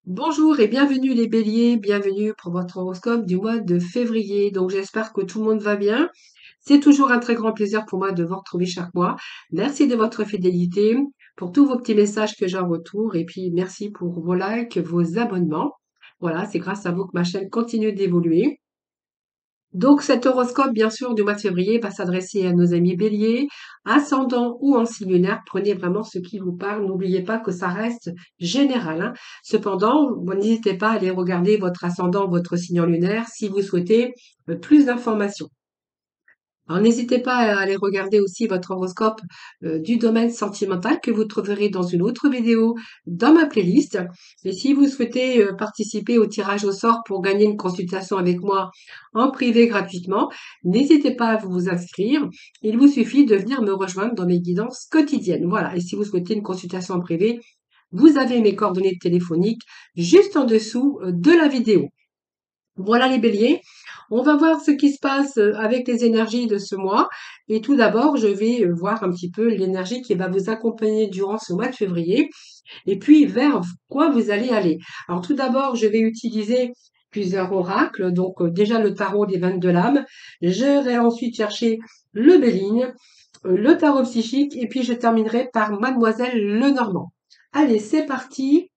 Bonjour et bienvenue les béliers, bienvenue pour votre horoscope du mois de février. Donc j'espère que tout le monde va bien. C'est toujours un très grand plaisir pour moi de vous retrouver chaque mois. Merci de votre fidélité, pour tous vos petits messages que j'ai en retour et puis merci pour vos likes, vos abonnements. Voilà, c'est grâce à vous que ma chaîne continue d'évoluer. Donc cet horoscope, bien sûr, du mois de février va s'adresser à nos amis béliers, ascendant ou en signe lunaire. Prenez vraiment ce qui vous parle. N'oubliez pas que ça reste général, hein. Cependant, n'hésitez pas à aller regarder votre ascendant, votre signe lunaire, si vous souhaitez plus d'informations. Alors n'hésitez pas à aller regarder aussi votre horoscope du domaine sentimental que vous trouverez dans une autre vidéo dans ma playlist. Et si vous souhaitez participer au tirage au sort pour gagner une consultation avec moi en privé gratuitement, n'hésitez pas à vous inscrire. Il vous suffit de venir me rejoindre dans mes guidances quotidiennes. Voilà. Et si vous souhaitez une consultation en privé, vous avez mes coordonnées téléphoniques juste en dessous de la vidéo. Voilà les béliers. On va voir ce qui se passe avec les énergies de ce mois. Et tout d'abord, je vais voir un petit peu l'énergie qui va vous accompagner durant ce mois de février et puis vers quoi vous allez aller. Alors tout d'abord, je vais utiliser plusieurs oracles. Donc déjà le tarot des 22 lames. Je vais ensuite chercher le Béligne, le tarot psychique et puis je terminerai par Mademoiselle Lenormand. Allez, c'est parti.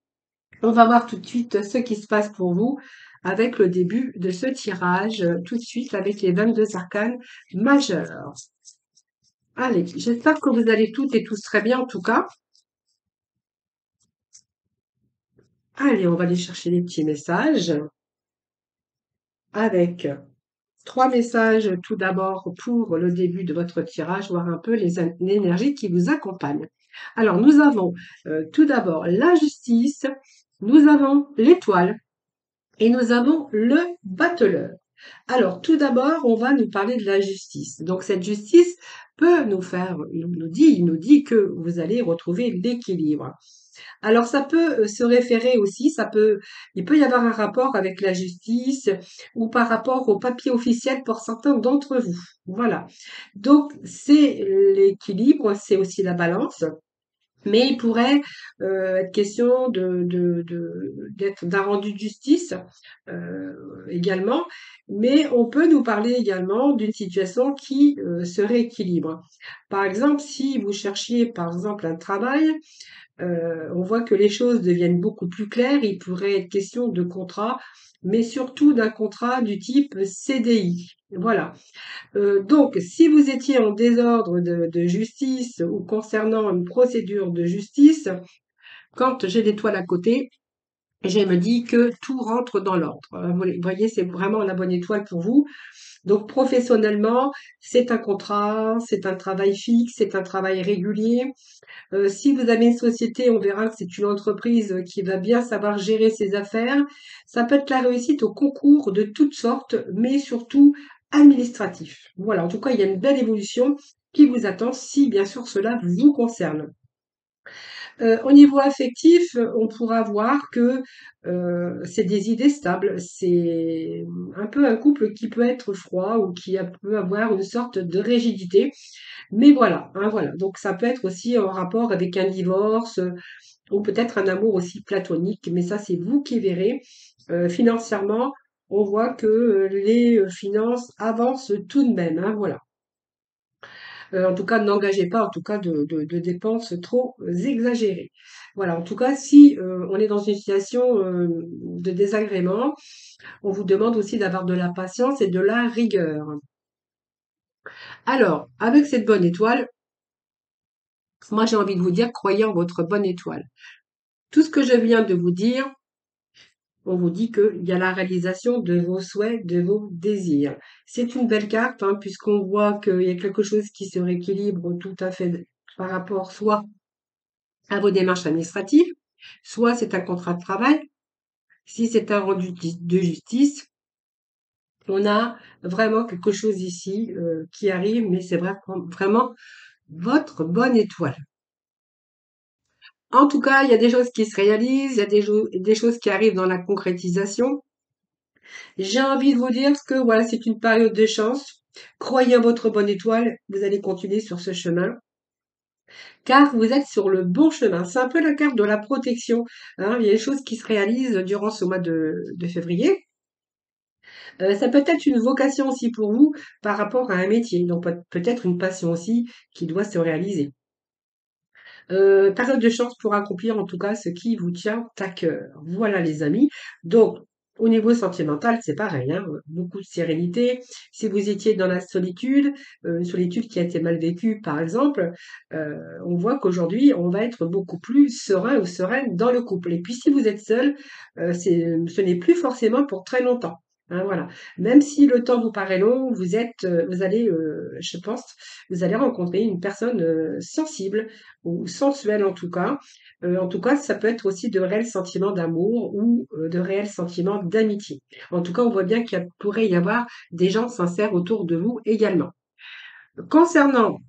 On va voir tout de suite ce qui se passe pour vous avec le début de ce tirage, tout de suite avec les 22 arcanes majeurs. Allez, j'espère que vous allez toutes et tous très bien en tout cas. Allez, on va aller chercher les petits messages avec 3 messages tout d'abord pour le début de votre tirage, voir un peu les énergies qui vous accompagnent. Alors, nous avons tout d'abord la justice, nous avons l'étoile et nous avons le battleur. Alors, tout d'abord, on va nous parler de la justice. Donc, cette justice peut nous faire, il nous dit que vous allez retrouver l'équilibre. Alors, ça peut se référer aussi, il peut y avoir un rapport avec la justice ou par rapport au papier officiel pour certains d'entre vous. Voilà. Donc, c'est l'équilibre, c'est aussi la balance. Mais il pourrait être question d'être d'un rendu de justice également, mais on peut nous parler également d'une situation qui se rééquilibre. Par exemple, si vous cherchiez par exemple un travail, on voit que les choses deviennent beaucoup plus claires. Il pourrait être question de contrat, mais surtout d'un contrat du type CDI. Voilà. Donc, si vous étiez en désordre de justice ou concernant une procédure de justice, quand j'ai l'étoile à côté, je me dis que tout rentre dans l'ordre. Vous voyez, c'est vraiment la bonne étoile pour vous. Donc, professionnellement, c'est un contrat, c'est un travail fixe, c'est un travail régulier. Si vous avez une société, on verra que c'est une entreprise qui va bien savoir gérer ses affaires. Ça peut être la réussite au concours de toutes sortes, mais surtout administratif. Voilà, en tout cas, il y a une belle évolution qui vous attend si bien sûr cela vous concerne. Au niveau affectif, on pourra voir que c'est des idées stables. C'est un peu un couple qui peut être froid ou peut avoir une sorte de rigidité. Mais voilà, hein, voilà. Donc ça peut être aussi en rapport avec un divorce ou peut-être un amour aussi platonique. Mais ça, c'est vous qui verrez. Financièrement, on voit que les finances avancent tout de même, hein, voilà. En tout cas, n'engagez pas en tout cas de dépenses trop exagérées. Voilà, en tout cas, si on est dans une situation de désagrément, on vous demande aussi d'avoir de la patience et de la rigueur. Alors, avec cette bonne étoile, moi j'ai envie de vous dire, croyez en votre bonne étoile. Tout ce que je viens de vous dire, on vous dit qu'il y a la réalisation de vos souhaits, de vos désirs. C'est une belle carte, hein, puisqu'on voit qu'il y a quelque chose qui se rééquilibre tout à fait par rapport soit à vos démarches administratives, soit c'est un contrat de travail. Si c'est un rendu de justice, on a vraiment quelque chose ici qui arrive, mais c'est vraiment votre bonne étoile. En tout cas, il y a des choses qui se réalisent, il y a des choses qui arrivent dans la concrétisation. J'ai envie de vous dire que voilà, c'est une période de chance. Croyez en votre bonne étoile, vous allez continuer sur ce chemin. car vous êtes sur le bon chemin. C'est un peu la carte de la protection, hein. Il y a des choses qui se réalisent durant ce mois de février. Ça peut être une vocation aussi pour vous par rapport à un métier, donc peut-être une passion aussi qui doit se réaliser. Période de chance pour accomplir en tout cas ce qui vous tient à cœur. Voilà les amis. Donc, au niveau sentimental, c'est pareil, hein, beaucoup de sérénité. Si vous étiez dans la solitude, une solitude qui a été mal vécue par exemple, on voit qu'aujourd'hui, on va être beaucoup plus serein ou sereine dans le couple. Et puis si vous êtes seul, ce n'est plus forcément pour très longtemps. Hein, voilà. Même si le temps vous paraît long, vous allez, je pense, vous allez rencontrer une personne sensible ou sensuelle en tout cas. En tout cas, ça peut être aussi de réels sentiments d'amour ou de réels sentiments d'amitié. En tout cas, on voit bien qu'il pourrait y avoir des gens sincères autour de vous également. Concernant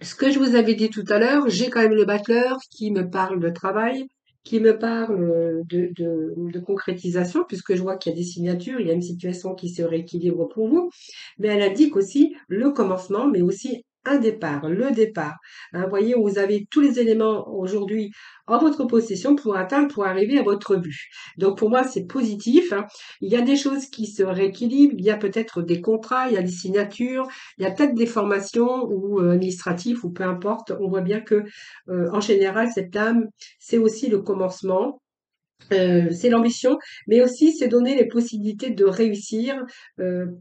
ce que je vous avais dit tout à l'heure, j'ai quand même le battleur qui me parle de travail, qui me parle de concrétisation, puisque je vois qu'il y a des signatures, il y a une situation qui se rééquilibre pour vous, mais elle indique aussi le commencement, mais aussi un départ, le départ. Hein, vous voyez, vous avez tous les éléments aujourd'hui en votre possession pour atteindre, pour arriver à votre but. Donc pour moi, c'est positif, hein. Il y a des choses qui se rééquilibrent, il y a peut-être des contrats, il y a des signatures, il y a peut-être des formations ou administratives ou peu importe. On voit bien que en général, cette âme, c'est aussi le commencement. C'est l'ambition, mais aussi c'est donner les possibilités de réussir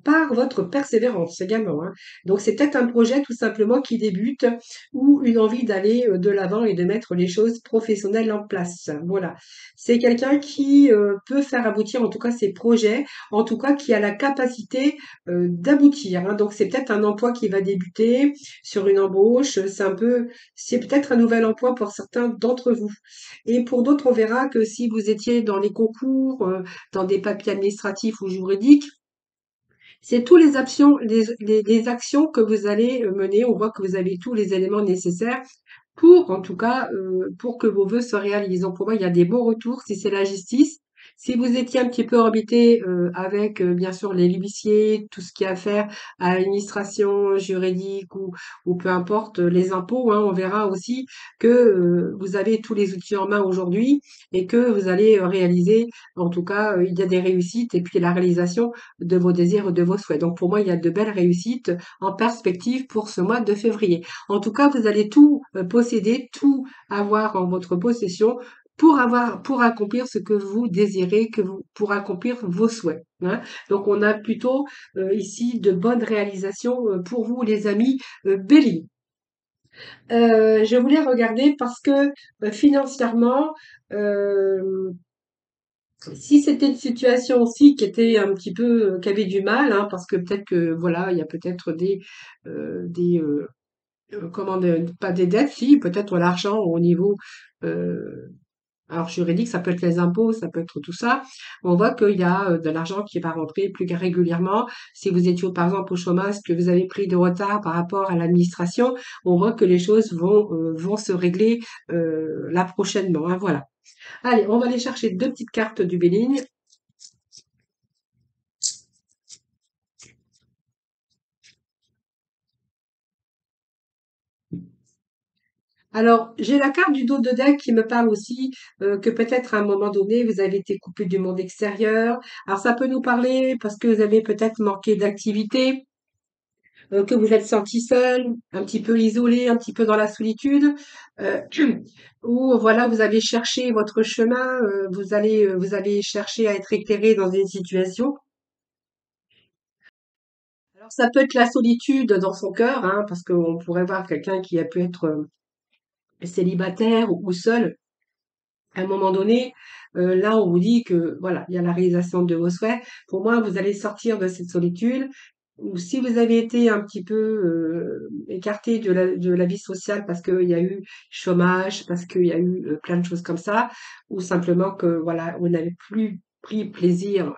par votre persévérance également, hein. Donc c'est peut-être un projet tout simplement qui débute ou une envie d'aller de l'avant et de mettre les choses professionnelles en place. Voilà. C'est quelqu'un qui peut faire aboutir en tout cas ses projets, en tout cas qui a la capacité d'aboutir, hein. Donc c'est peut-être un emploi qui va débuter sur une embauche. C'est peut-être un nouvel emploi pour certains d'entre vous. Et pour d'autres, on verra que si vous étiez dans les concours, dans des papiers administratifs ou juridiques, c'est tous les actions que vous allez mener. On voit que vous avez tous les éléments nécessaires pour, en tout cas, pour que vos vœux se réalisent. Donc pour moi, il y a des bons retours si c'est la justice. Si vous étiez un petit peu embêté avec, bien sûr, les huissiers, tout ce qui a à faire à l'administration juridique ou peu importe, les impôts, hein, on verra aussi que vous avez tous les outils en main aujourd'hui et que vous allez réaliser, en tout cas, il y a des réussites et puis la réalisation de vos désirs et de vos souhaits. Donc pour moi, il y a de belles réussites en perspective pour ce mois de février. En tout cas, vous allez tout posséder, tout avoir en votre possession pour accomplir ce que vous désirez, pour accomplir vos souhaits, hein. Donc, on a plutôt ici de bonnes réalisations pour vous, les amis Bélier. Je voulais regarder parce que financièrement, euh, si c'était une situation aussi qui était un petit peu, qui avait du mal, hein, parce que peut-être que voilà, il y a peut-être des comment pas des dettes, si, peut-être l'argent au niveau euh, alors juridique, ça peut être les impôts, ça peut être tout ça. On voit qu'il y a de l'argent qui va rentrer plus régulièrement. Si vous étiez par exemple au chômage, que vous avez pris de retard par rapport à l'administration, on voit que les choses vont se régler là prochainement, hein, voilà. Allez, on va aller chercher deux petites cartes du Béligne. Alors, j'ai la carte du dos de deck qui me parle aussi que peut-être à un moment donné, vous avez été coupé du monde extérieur. Alors, ça peut nous parler parce que vous avez peut-être manqué d'activité, que vous êtes senti seul, un petit peu isolé, un petit peu dans la solitude, euh, ou voilà, vous avez cherché votre chemin, vous avez cherché à être éclairé dans une situation. Alors, ça peut être la solitude dans son cœur, hein, parce qu'on pourrait voir quelqu'un qui a pu être célibataire ou seul à un moment donné, là, on vous dit que voilà, il y a la réalisation de vos souhaits. Pour moi, vous allez sortir de cette solitude. Ou si vous avez été un petit peu écarté de la vie sociale parce qu'il y a eu chômage, parce qu'il y a eu plein de choses comme ça, ou simplement que voilà, vous n'avez plus pris plaisir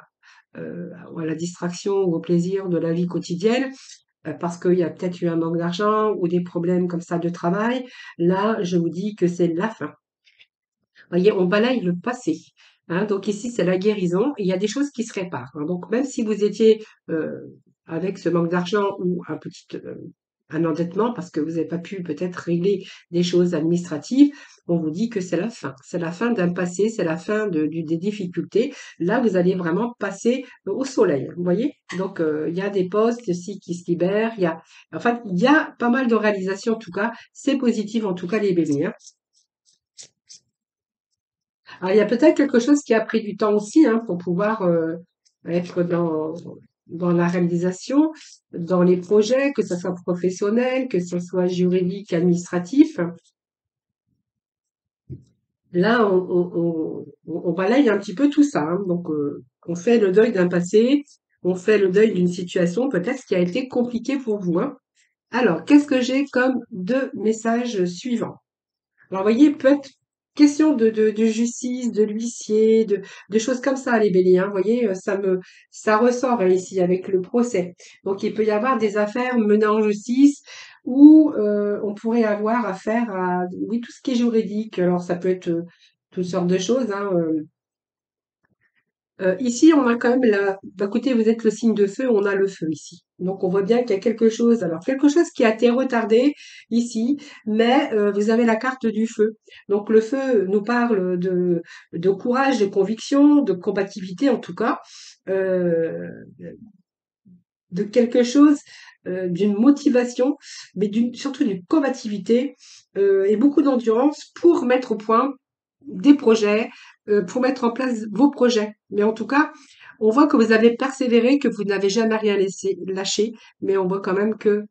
à la distraction ou au plaisir de la vie quotidienne, parce qu'il y a peut-être eu un manque d'argent ou des problèmes comme ça de travail, là, je vous dis que c'est la fin. Voyez, on balaye le passé, hein. Donc ici, c'est la guérison. Il y a des choses qui se réparent, hein. Donc même si vous étiez avec ce manque d'argent ou un petit un endettement parce que vous n'avez pas pu peut-être régler des choses administratives, on vous dit que c'est la fin. C'est la fin d'un passé, c'est la fin des difficultés. Là, vous allez vraiment passer au soleil, vous voyez? Donc, il y a des postes aussi qui se libèrent, enfin, il y a pas mal de réalisations en tout cas. C'est positif en tout cas les béliers, hein. Alors, il y a peut-être quelque chose qui a pris du temps aussi, hein, pour pouvoir être dans la réalisation, dans les projets, que ce soit professionnel, que ce soit juridique, administratif. Là, on balaye un petit peu tout ça, hein. Donc, on fait le deuil d'un passé, on fait le deuil d'une situation peut-être qui a été compliquée pour vous, hein. Alors, qu'est-ce que j'ai comme deux messages suivants? Alors, vous voyez, peut-être question de justice, de l'huissier, de choses comme ça, les béliers, hein. Vous voyez, ça ressort hein, ici avec le procès. Donc, il peut y avoir des affaires menées en justice où on pourrait avoir affaire à, oui, tout ce qui est juridique. Alors, ça peut être toutes sortes de choses, hein. Ici, on a quand même d'un côté, vous êtes le signe de feu, on a le feu ici. Donc, on voit bien qu'il y a quelque chose, alors quelque chose qui a été retardé ici, mais vous avez la carte du feu. Donc, le feu nous parle de courage, de conviction, de combativité en tout cas, euh, de quelque chose, d'une motivation, mais surtout d'une combativité et beaucoup d'endurance pour mettre au point des projets, pour mettre en place vos projets. Mais en tout cas, on voit que vous avez persévéré, que vous n'avez jamais rien laissé lâché, mais on voit quand même que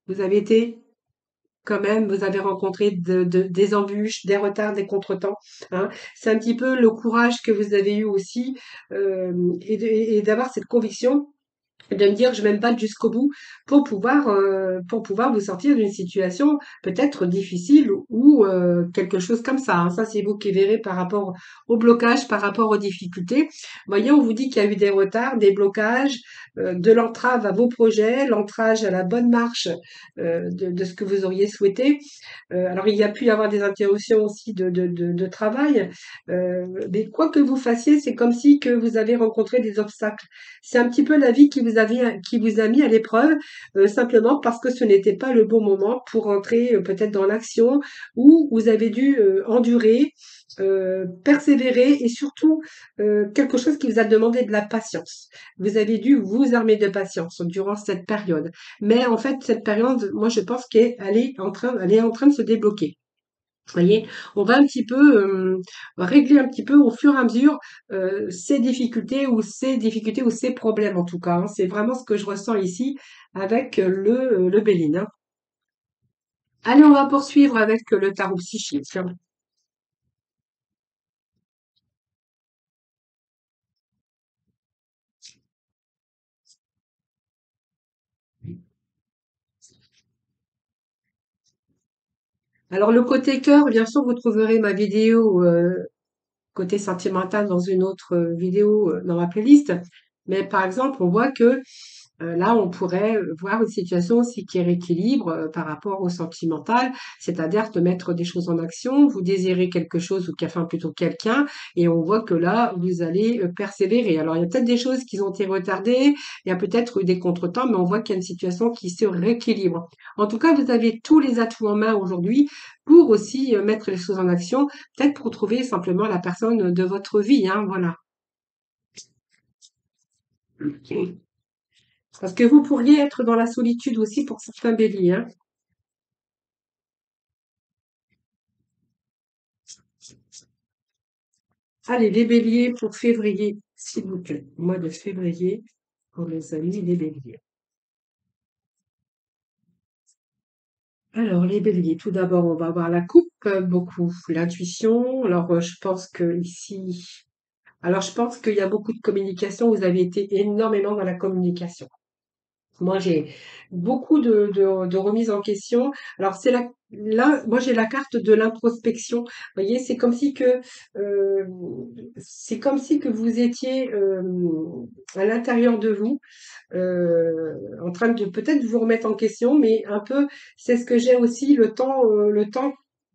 vous avez été quand même, vous avez rencontré des embûches, des retards, des contretemps, hein. C'est un petit peu le courage que vous avez eu aussi, et d'avoir cette conviction de me dire je vais me battre jusqu'au bout pour pouvoir vous sortir d'une situation peut-être difficile ou quelque chose comme ça, hein. Ça, c'est vous qui verrez par rapport au blocage, par rapport aux difficultés. Voyez, on vous dit qu'il y a eu des retards, des blocages, de l'entrave à vos projets, l'entrave à la bonne marche de ce que vous auriez souhaité. Alors, il y a pu y avoir des interruptions aussi de travail, mais quoi que vous fassiez, c'est comme si que vous avez rencontré des obstacles. C'est un petit peu la vie qui vous a mis à l'épreuve, simplement parce que ce n'était pas le bon moment pour entrer peut-être dans l'action ou vous avez dû endurer, persévérer et surtout quelque chose qui vous a demandé de la patience. Vous avez dû vous armer de patience durant cette période. Mais en fait, cette période, moi, je pense elle est en train de se débloquer. Vous voyez, on va un petit peu régler un petit peu au fur et à mesure ces difficultés ou ces problèmes en tout cas, hein. C'est vraiment ce que je ressens ici avec le Béline, hein. Allez, on va poursuivre avec le tarot psychique. Alors le côté cœur, bien sûr, vous trouverez ma vidéo côté sentimental dans une autre vidéo dans ma playlist. Mais par exemple, on voit que là, on pourrait voir une situation aussi qui rééquilibre par rapport au sentimental, c'est-à-dire de mettre des choses en action. Vous désirez quelque chose ou enfin plutôt quelqu'un, et on voit que là, vous allez persévérer. Alors, il y a peut-être des choses qui ont été retardées, il y a peut-être eu des contretemps, mais on voit qu'il y a une situation qui se rééquilibre. En tout cas, vous avez tous les atouts en main aujourd'hui pour aussi mettre les choses en action, peut-être pour trouver simplement la personne de votre vie, hein, voilà. Parce que vous pourriez être dans la solitude aussi pour certains béliers, hein. Allez, les béliers pour février, s'il vous plaît. Mois de février pour les amis les béliers. Alors, les béliers, tout d'abord, on va avoir la coupe, beaucoup l'intuition. Alors, je pense que ici, alors je pense qu'il y a beaucoup de communication. Vous avez été énormément dans la communication. Moi, j'ai beaucoup de remises en question. Alors, là, moi, j'ai la carte de l'introspection. Vous voyez, euh, c'est comme si que vous étiez à l'intérieur de vous, en train de peut-être vous remettre en question, mais un peu, c'est ce que j'ai aussi le temps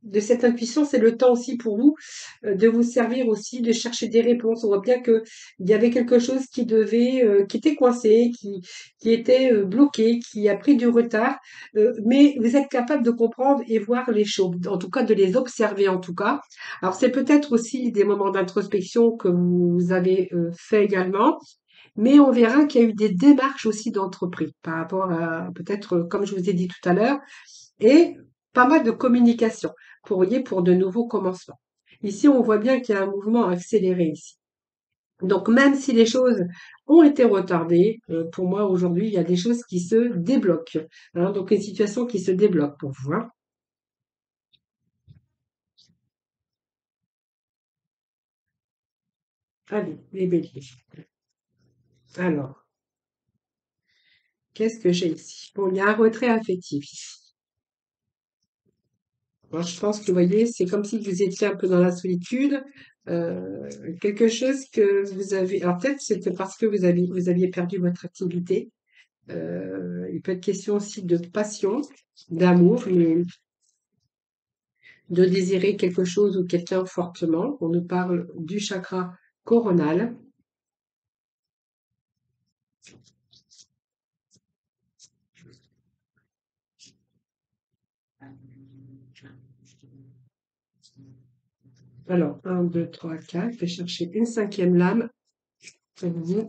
de cette intuition, c'est le temps aussi pour vous de vous servir aussi, de chercher des réponses. On voit bien que il y avait quelque chose qui était coincé, qui était bloqué, qui a pris du retard, mais vous êtes capable de comprendre et voir les choses, en tout cas de les observer en tout cas. Alors c'est peut-être aussi des moments d'introspection que vous avez fait également, mais on verra qu'il y a eu des démarches aussi d'entreprise par rapport à peut-être, comme je vous ai dit tout à l'heure, et pas mal de communication pour de nouveaux commencements. Ici, on voit bien qu'il y a un mouvement accéléré ici. Donc, même si les choses ont été retardées, pour moi aujourd'hui, il y a des choses qui se débloquent. Hein, donc, une situation qui se débloque pour vous. Hein. Allez, les béliers. Alors, qu'est-ce que j'ai ici? Bon, il y a un retrait affectif ici. Moi, je pense que, vous voyez, c'est comme si vous étiez un peu dans la solitude. euh, Quelque chose que vous avez. Alors, peut-être c'était parce que vous aviez perdu votre activité. Il peut être question aussi de passion, d'amour, mais de désirer quelque chose ou quelqu'un fortement. On nous parle du chakra coronal. Alors, un, 2, 3, 4. Je vais chercher une cinquième lame. Pour vous.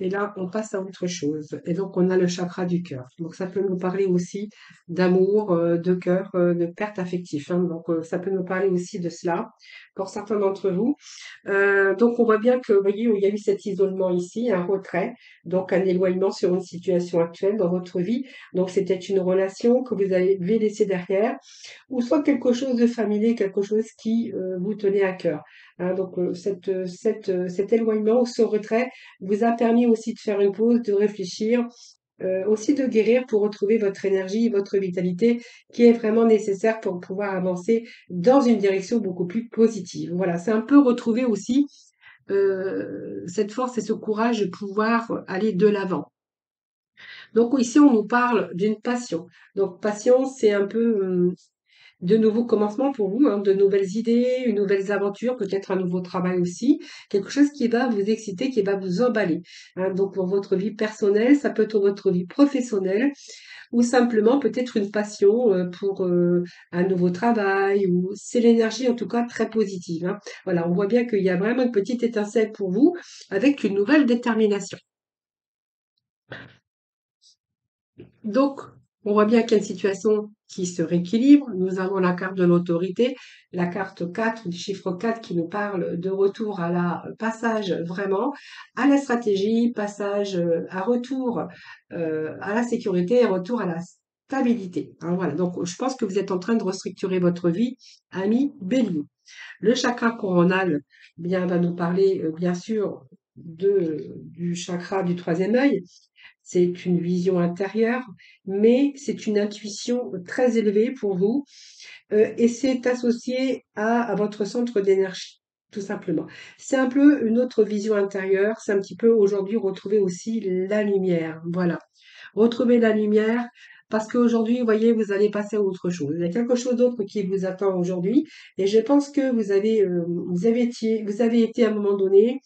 Et là, on passe à autre chose. Et donc, on a le chakra du cœur. Donc, ça peut nous parler aussi d'amour, de cœur, de perte affective. Hein. Donc, ça peut nous parler aussi de cela pour certains d'entre vous. Donc, on voit bien que, vous voyez, il y a eu cet isolement ici, un retrait, donc un éloignement sur une situation actuelle dans votre vie. Donc, c'était une relation que vous avez laissée derrière, ou soit quelque chose de familier, quelque chose qui vous tenait à cœur. Hein. Donc, cet éloignement ou ce retrait vous a permis aussi de faire une pause, de réfléchir, aussi de guérir pour retrouver votre énergie, votre vitalité qui est vraiment nécessaire pour pouvoir avancer dans une direction beaucoup plus positive. Voilà, c'est un peu retrouver aussi cette force et ce courage de pouvoir aller de l'avant. Donc ici, on nous parle d'une passion. Donc passion, c'est un peu de nouveaux commencements pour vous, hein, de nouvelles idées, une nouvelle aventure, peut-être un nouveau travail aussi, quelque chose qui va vous exciter, qui va vous emballer. Hein. Donc pour votre vie personnelle, ça peut être votre vie professionnelle ou simplement peut-être une passion pour un nouveau travail ou c'est l'énergie en tout cas très positive. Hein. Voilà, on voit bien qu'il y a vraiment une petite étincelle pour vous avec une nouvelle détermination. Donc, on voit bien qu'il y a une situation qui se rééquilibre. Nous avons la carte de l'autorité, la carte 4, du chiffre 4 qui nous parle de retour à la passage vraiment à la stratégie, passage à retour à la sécurité et retour à la stabilité. Hein, voilà. Donc, je pense que vous êtes en train de restructurer votre vie, ami Bélier. Le chakra coronal, bien, va nous parler, bien sûr, du chakra du troisième œil. C'est une vision intérieure, mais c'est une intuition très élevée pour vous et c'est associé à votre centre d'énergie, tout simplement. C'est un peu une autre vision intérieure, c'est un petit peu aujourd'hui retrouver aussi la lumière. Voilà, retrouver la lumière parce qu'aujourd'hui, vous voyez, vous allez passer à autre chose. Il y a quelque chose d'autre qui vous attend aujourd'hui et je pense que vous avez été à un moment donné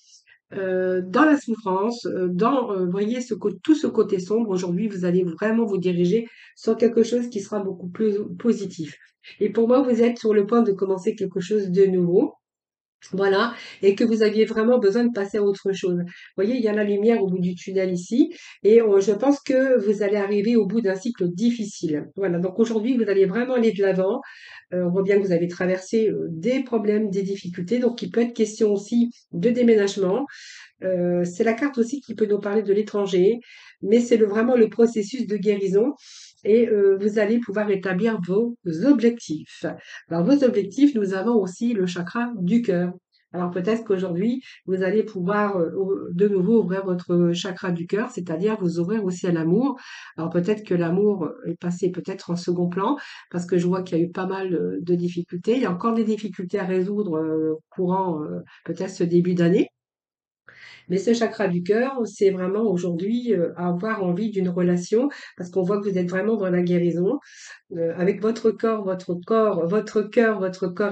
dans la souffrance, voyez tout ce côté sombre. Aujourd'hui, vous allez vraiment vous diriger sur quelque chose qui sera beaucoup plus positif. Et pour moi, vous êtes sur le point de commencer quelque chose de nouveau. Voilà, et que vous aviez vraiment besoin de passer à autre chose. Vous voyez, il y a la lumière au bout du tunnel ici, et je pense que vous allez arriver au bout d'un cycle difficile. Voilà, donc aujourd'hui, vous allez vraiment aller de l'avant. On voit bien que vous avez traversé des problèmes, des difficultés, donc il peut être question aussi de déménagement. C'est la carte aussi qui peut nous parler de l'étranger, mais c'est vraiment le processus de guérison et vous allez pouvoir établir vos objectifs. Alors vos objectifs, nous avons aussi le chakra du cœur. Alors peut-être qu'aujourd'hui, vous allez pouvoir de nouveau ouvrir votre chakra du cœur, c'est-à-dire vous ouvrir aussi à l'amour. Alors peut-être que l'amour est passé peut-être en second plan, parce que je vois qu'il y a eu pas mal de difficultés. Il y a encore des difficultés à résoudre courant peut-être ce début d'année. Mais ce chakra du cœur, c'est vraiment aujourd'hui avoir envie d'une relation, parce qu'on voit que vous êtes vraiment dans la guérison, avec votre cœur, votre corps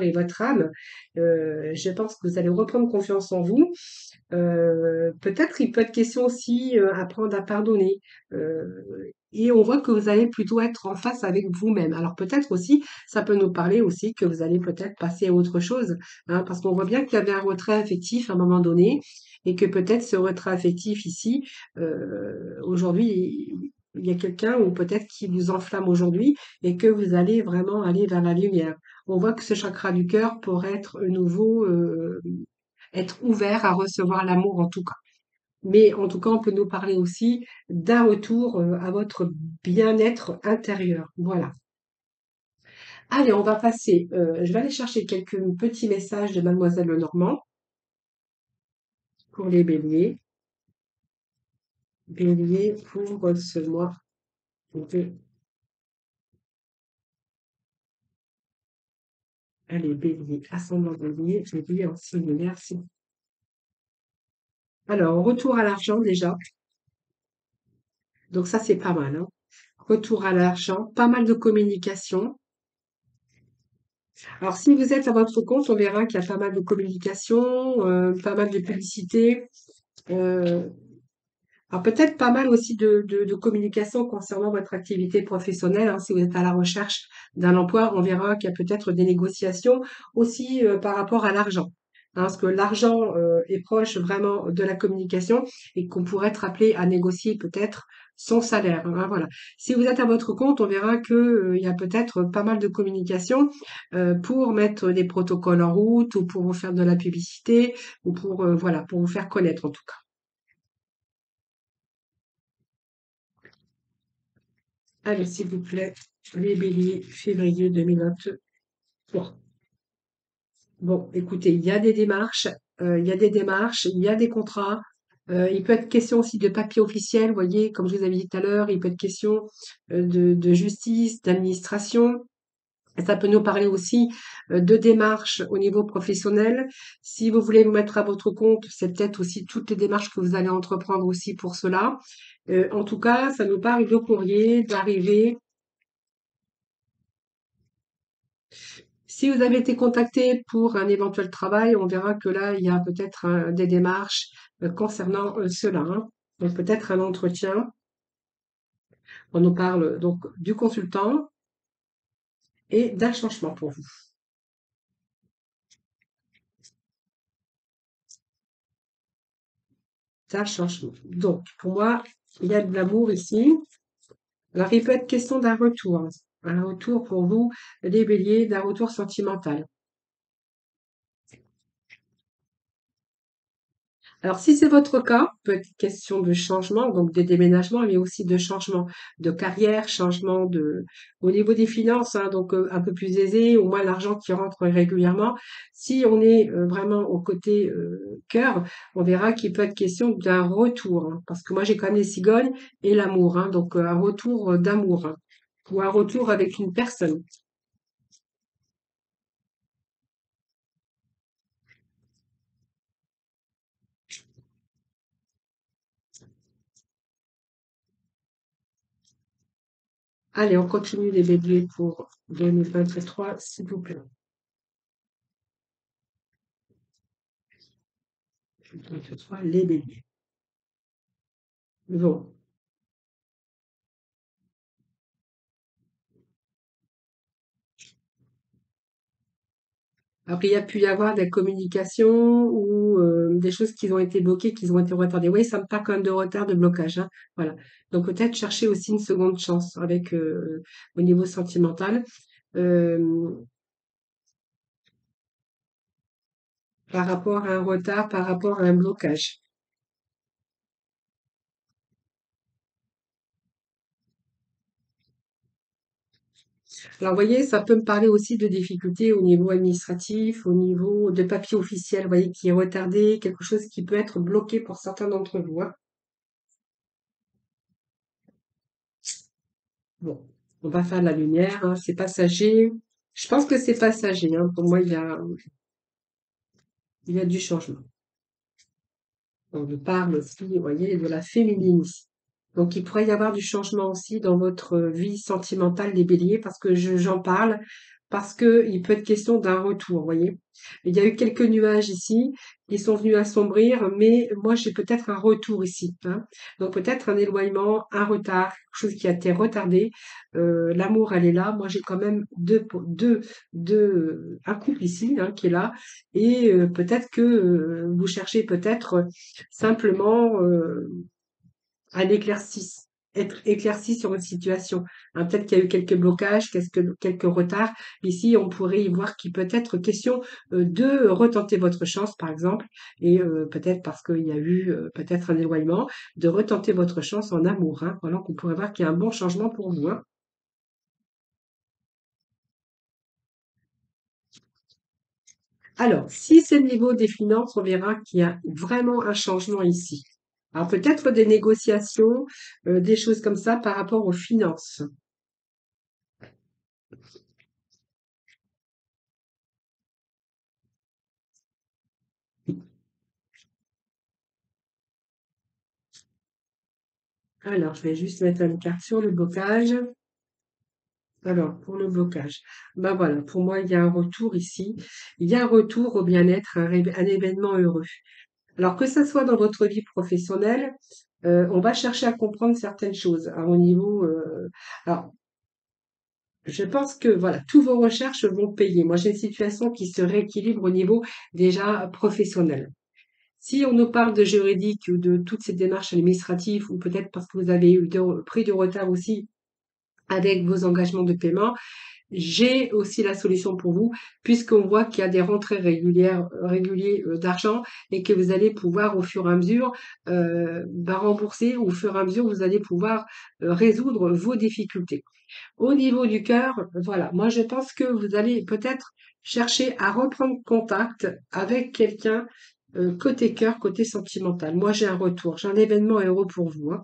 et votre âme. Je pense que vous allez reprendre confiance en vous. Peut-être il peut être question aussi apprendre à pardonner. Et on voit que vous allez plutôt être en face avec vous-même. Alors peut-être aussi, ça peut nous parler aussi que vous allez peut-être passer à autre chose, hein, parce qu'on voit bien qu'il y avait un retrait affectif à un moment donné, et que peut-être ce retrait affectif ici, aujourd'hui, il y a quelqu'un ou peut-être qui vous enflamme aujourd'hui et que vous allez vraiment aller vers la lumière. On voit que ce chakra du cœur pourrait être nouveau, être ouvert à recevoir l'amour en tout cas. Mais en tout cas, on peut nous parler aussi d'un retour à votre bien-être intérieur. Voilà. Allez, on va passer. Je vais aller chercher quelques petits messages de Mademoiselle Lenormand pour les béliers. Bélier pour ce mois de... Allez, bélier, ascendant bélier, bélier en signe, merci. Alors, retour à l'argent déjà. Donc ça, c'est pas mal, hein. Retour à l'argent, pas mal de communication. Alors, si vous êtes à votre compte, on verra qu'il y a pas mal de communication, pas mal de publicité. euh, alors, peut-être pas mal aussi de communication concernant votre activité professionnelle, hein. Si vous êtes à la recherche d'un emploi, on verra qu'il y a peut-être des négociations aussi par rapport à l'argent, hein, parce que l'argent est proche vraiment de la communication et qu'on pourrait être appelé à négocier peut-être son salaire, hein, voilà. Si vous êtes à votre compte, on verra que il y a peut-être pas mal de communication pour mettre des protocoles en route ou pour vous faire de la publicité ou pour voilà, pour vous faire connaître en tout cas. Allez, s'il vous plaît, les béliers, février 2023. Bon, écoutez, il y a des démarches, il y a des démarches, il y a des contrats. Il peut être question aussi de papier officiel, vous voyez, comme je vous avais dit tout à l'heure, il peut être question de justice, d'administration. Et ça peut nous parler aussi de démarches au niveau professionnel. Si vous voulez vous mettre à votre compte, c'est peut-être aussi toutes les démarches que vous allez entreprendre aussi pour cela. En tout cas, ça nous parle de courrier, d'arrivée. Si vous avez été contacté pour un éventuel travail, on verra que là, il y a peut-être des démarches concernant cela, hein. Donc peut-être un entretien. On nous parle donc du consultant et d'un changement pour vous. D'un changement. Donc pour moi, il y a de l'amour ici. Alors il peut être question d'un retour, hein. Un retour pour vous, les béliers, d'un retour sentimental. Alors, si c'est votre cas, peut être question de changement, donc de déménagement, mais aussi de changement de carrière, changement au niveau des finances, hein, donc un peu plus aisé, au moins l'argent qui rentre régulièrement. Si on est vraiment au côté cœur, on verra qu'il peut être question d'un retour, hein, parce que moi j'ai quand même les cigognes et l'amour, hein, donc un retour d'amour, hein, ou un retour avec une personne. Allez, on continue les béliers pour 2023, s'il vous plaît. 2023, les béliers. Bon. Alors, il y a pu y avoir des communications ou des choses qui ont été bloquées, qui ont été retardées. Oui, ça me parle quand même de retard, de blocage, hein. Voilà. Donc peut-être chercher aussi une seconde chance avec au niveau sentimental euh, par rapport à un retard, par rapport à un blocage. Alors, vous voyez, ça peut me parler aussi de difficultés au niveau administratif, au niveau de papier officiel, vous voyez, qui est retardé, quelque chose qui peut être bloqué pour certains d'entre vous, hein. Bon, on va faire de la lumière, hein, c'est passager. Je pense que c'est passager, hein. Pour moi, il y a du changement. On nous parle aussi, vous voyez, de la féminine ici. Donc, il pourrait y avoir du changement aussi dans votre vie sentimentale des béliers parce que j'en parle, parce que il peut être question d'un retour, vous voyez. Il y a eu quelques nuages ici qui sont venus assombrir, mais moi, j'ai peut-être un retour ici, hein. Donc, peut-être un éloignement, un retard, quelque chose qui a été retardé. L'amour, elle est là. Moi, j'ai quand même un couple ici, hein, qui est là. Et peut-être que vous cherchez peut-être simplement un éclairci, être éclairci sur une situation. Hein, peut-être qu'il y a eu quelques blocages, quelques retards. Ici, on pourrait y voir qu'il peut être question de retenter votre chance, par exemple, et peut-être parce qu'il y a eu peut-être un éloignement, de retenter votre chance en amour. Hein. Voilà qu'on pourrait voir qu'il y a un bon changement pour vous. Hein. Alors, si c'est le niveau des finances, on verra qu'il y a vraiment un changement ici. Alors peut-être des négociations, des choses comme ça par rapport aux finances. Alors, je vais juste mettre une carte sur le blocage. Alors, pour le blocage, ben voilà, pour moi, il y a un retour ici. Il y a un retour au bien-être, un événement heureux. Alors, que ça soit dans votre vie professionnelle, on va chercher à comprendre certaines choses hein, au niveau. Alors, je pense que voilà, tous vos recherches vont payer. Moi, j'ai une situation qui se rééquilibre au niveau déjà professionnel. Si on nous parle de juridique ou de toutes ces démarches administratives, ou peut-être parce que vous avez eu pris du retard aussi avec vos engagements de paiement, j'ai aussi la solution pour vous, puisqu'on voit qu'il y a des rentrées réguliers d'argent et que vous allez pouvoir au fur et à mesure rembourser, au fur et à mesure vous allez pouvoir résoudre vos difficultés. Au niveau du cœur, voilà, moi je pense que vous allez peut-être chercher à reprendre contact avec quelqu'un côté cœur, côté sentimental. Moi j'ai un retour, j'ai un événement heureux pour vous. Hein.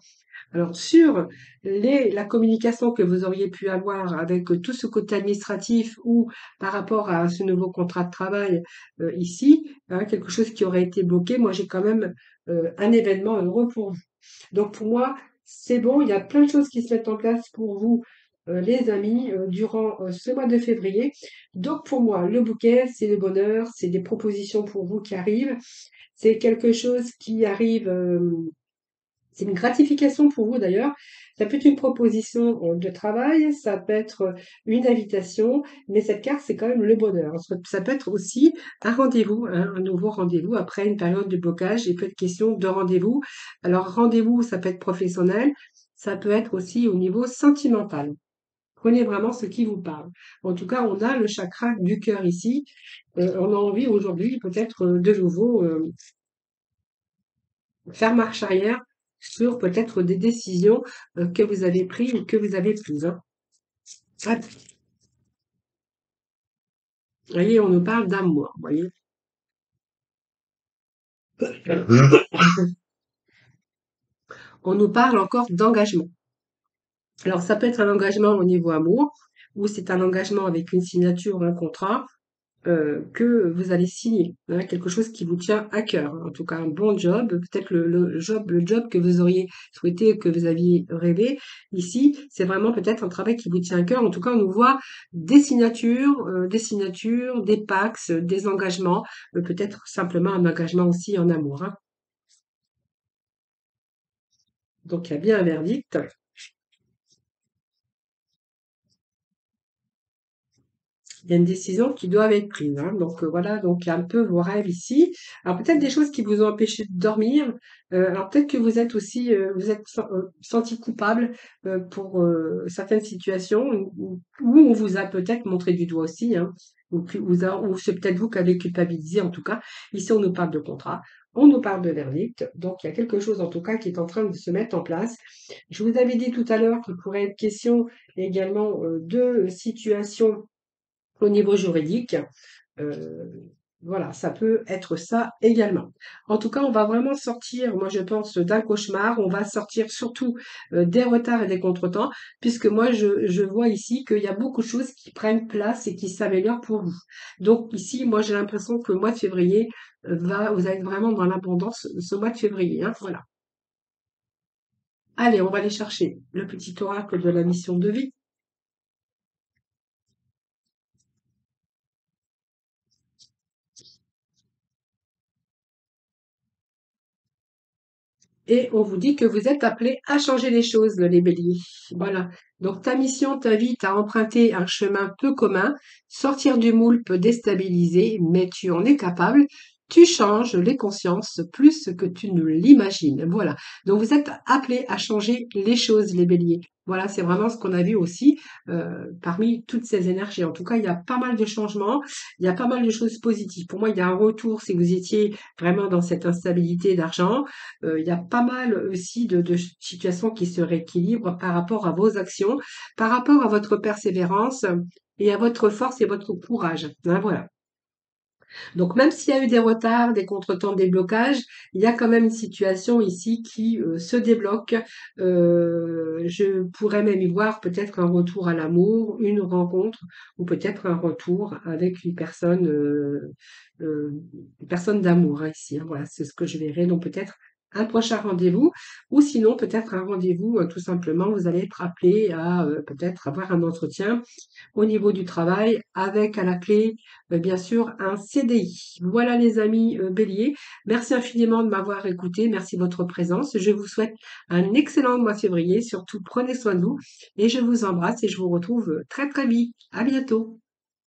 Alors sur la communication que vous auriez pu avoir avec tout ce côté administratif ou par rapport à ce nouveau contrat de travail ici, hein, quelque chose qui aurait été bloqué, moi j'ai quand même un événement heureux pour vous. Donc pour moi, c'est bon, il y a plein de choses qui se mettent en place pour vous, les amis, durant ce mois de février. Donc pour moi, le bouquet, c'est le bonheur, c'est des propositions pour vous qui arrivent. C'est quelque chose qui arrive, c'est une gratification pour vous d'ailleurs. Ça peut être une proposition de travail, ça peut être une invitation, mais cette carte, c'est quand même le bonheur. Ça peut être aussi un rendez-vous, hein, un nouveau rendez-vous après une période de blocage. Il peut être question de rendez-vous. Alors, rendez-vous, ça peut être professionnel, ça peut être aussi au niveau sentimental. Prenez vraiment ce qui vous parle. En tout cas, on a le chakra du cœur ici. On a envie aujourd'hui peut-être de nouveau faire marche arrière sur peut-être des décisions que vous avez prises ou que vous avez prises. Hein. Ah, vous voyez, on nous parle d'amour, vous voyez. On nous parle encore d'engagement. Alors, ça peut être un engagement au niveau amour, ou c'est un engagement avec une signature, un contrat, que vous allez signer, hein, quelque chose qui vous tient à cœur. En tout cas, un bon job, peut-être le job que vous auriez souhaité, que vous aviez rêvé. Ici, c'est vraiment peut-être un travail qui vous tient à cœur. En tout cas, on nous voit des signatures, des pax, des engagements, peut-être simplement un engagement aussi en amour. Hein. Donc, il y a bien un verdict. Il y a une décision qui doit être prise. Hein. Donc voilà, donc il y a un peu vos rêves ici. Alors peut-être des choses qui vous ont empêché de dormir. Alors peut-être que vous êtes aussi, senti coupable pour certaines situations où on vous a peut-être montré du doigt aussi. Hein, ou c'est peut-être vous qui avez culpabilisé en tout cas. Ici, on nous parle de contrat. On nous parle de verdict, donc il y a quelque chose en tout cas qui est en train de se mettre en place. Je vous avais dit tout à l'heure qu'il pourrait être question également de situations au niveau juridique, Voilà, ça peut être ça également. En tout cas, on va vraiment sortir, moi je pense, d'un cauchemar. On va sortir surtout des retards et des contretemps, puisque moi je vois ici qu'il y a beaucoup de choses qui prennent place et qui s'améliorent pour vous. Donc ici, moi j'ai l'impression que le mois de février vous allez être vraiment dans l'abondance ce mois de février, hein, voilà. Allez, on va aller chercher le petit oracle de la mission de vie. Et on vous dit que vous êtes appelé à changer les choses, les béliers. Voilà. Donc ta mission t'invite à emprunter un chemin peu commun. Sortir du moule peut déstabiliser, mais tu en es capable. Tu changes les consciences plus que tu ne l'imagines. Voilà. Donc vous êtes appelé à changer les choses, les béliers. Voilà, c'est vraiment ce qu'on a vu aussi parmi toutes ces énergies. En tout cas, il y a pas mal de changements, il y a pas mal de choses positives. Pour moi, il y a un retour si vous étiez vraiment dans cette instabilité d'argent. Il y a pas mal aussi de situations qui se rééquilibrent par rapport à vos actions, par rapport à votre persévérance et à votre force et votre courage. Hein, voilà. Donc même s'il y a eu des retards, des contretemps, des blocages, il y a quand même une situation ici qui se débloque. Je pourrais même y voir peut-être un retour à l'amour, une rencontre, ou peut-être un retour avec une personne d'amour hein, ici. Hein. Voilà, c'est ce que je verrai. Donc peut-être un prochain rendez-vous, ou sinon peut-être un rendez-vous tout simplement. Vous allez être appelé à peut-être avoir un entretien au niveau du travail avec à la clé, bien sûr, un CDI. Voilà les amis béliers. Merci infiniment de m'avoir écouté. Merci de votre présence. Je vous souhaite un excellent mois de février. Surtout, prenez soin de vous et je vous embrasse et je vous retrouve très très vite. À bientôt.